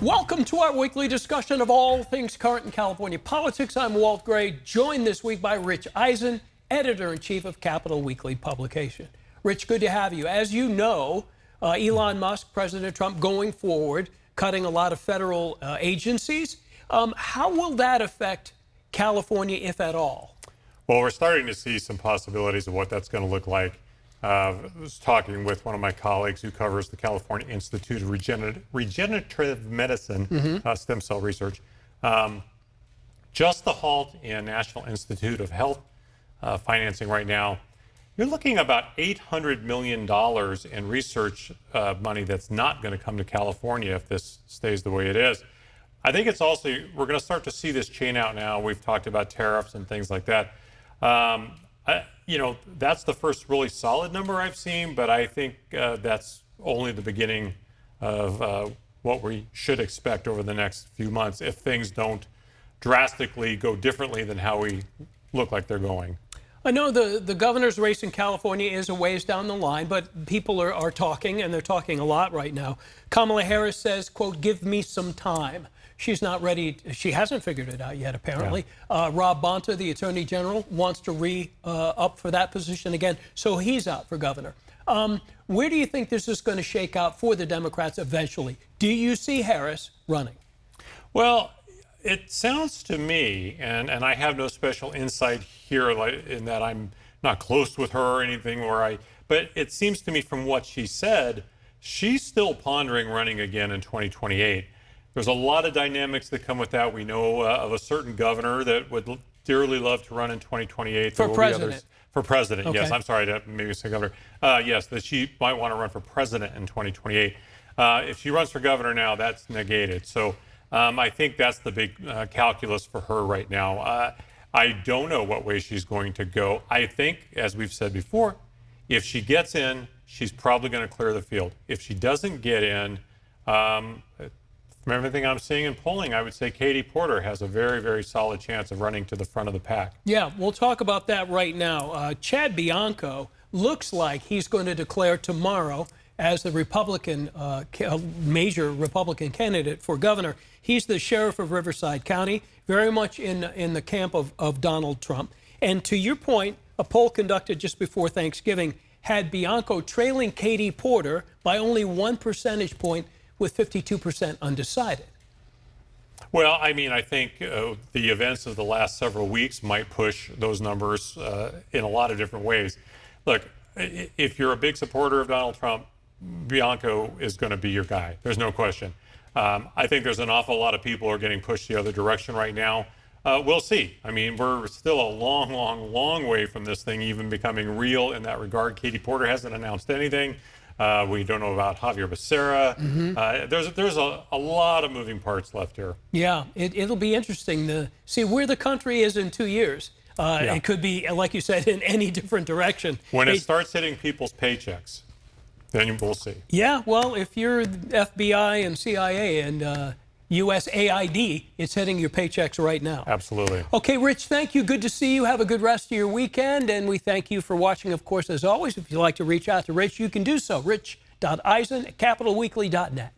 Welcome to our weekly discussion of all things current in California politics. I'm Walt Gray, joined this week by Rich Ehisen, editor-in-chief of Capital Weekly publication. Rich, good to have you. As you know, Elon Musk, President Trump, going forward, cutting a lot of federal agencies. How will that affect California, if at all? Well, we're starting to see some possibilities of what that's going to look like. I was talking with one of my colleagues who covers the California Institute of Regenerative Medicine, stem cell research. Just the halt in National Institute of Health financing right now, you're looking about $800 million in research money that's not going to come to California if this stays the way it is. I think it's also, we're going to start to see this chain out now. We've talked about tariffs and things like that. That's the first really solid number I've seen, but I think that's only the beginning of what we should expect over the next few months if things don't drastically go differently than how we look like they're going. I know the governor's race in California is a ways down the line, but people are talking, and they're talking a lot right now. Kamala Harris says, quote, "Give me some time." She's not ready. She hasn't figured it out yet, apparently. Yeah. Rob Bonta, the Attorney General, wants to re-up for that position again, so he's out for governor. Where do you think this is going to shake out for the Democrats eventually? Do you see Harris running? Well, it sounds to me, and I have no special insight here in that I'm not close with her or anything, but it seems to me from what she said, she's still pondering running again in 2028. There's a lot of dynamics that come with that. We know of a certain governor that would dearly love to run in 2028. For president. For president, okay. Yes. I'm sorry to maybe say governor. Yes, that she might want to run for president in 2028. If she runs for governor now, that's negated. So I think that's the big calculus for her right now. I don't know what way she's going to go. I think, as we've said before, if she gets in, she's probably going to clear the field. If she doesn't get in, from everything I'm seeing in polling, I would say Katie Porter has a very, very solid chance of running to the front of the pack. Yeah, we'll talk about that right now. Chad Bianco looks like he's going to declare tomorrow as the Republican, major Republican candidate for governor. He's the sheriff of Riverside County, very much in the camp of Donald Trump. And to your point, a poll conducted just before Thanksgiving had Bianco trailing Katie Porter by only 1 percentage point, with 52% undecided. Well, I mean, I think the events of the last several weeks might push those numbers in a lot of different ways. Look, if you're a big supporter of Donald Trump, Bianco is going to be your guy. There's no question. I think there's an awful lot of people who are getting pushed the other direction right now. We'll see. I mean, we're still a long, long, long way from this thing even becoming real in that regard. Katie Porter hasn't announced anything. We don't know about Javier Becerra. There's a lot of moving parts left here. Yeah, it'll be interesting to see where the country is in 2 years. It could be, like you said, in any different direction. When it starts hitting people's paychecks, then we'll see. Yeah, well, if you're FBI and CIA and USAID, it's hitting your paychecks right now. Absolutely. Okay, Rich, thank you. Good to see you. Have a good rest of your weekend. And we thank you for watching, of course, as always. If you'd like to reach out to Rich, you can do so. Rich.Ehisen at capitalweekly.net.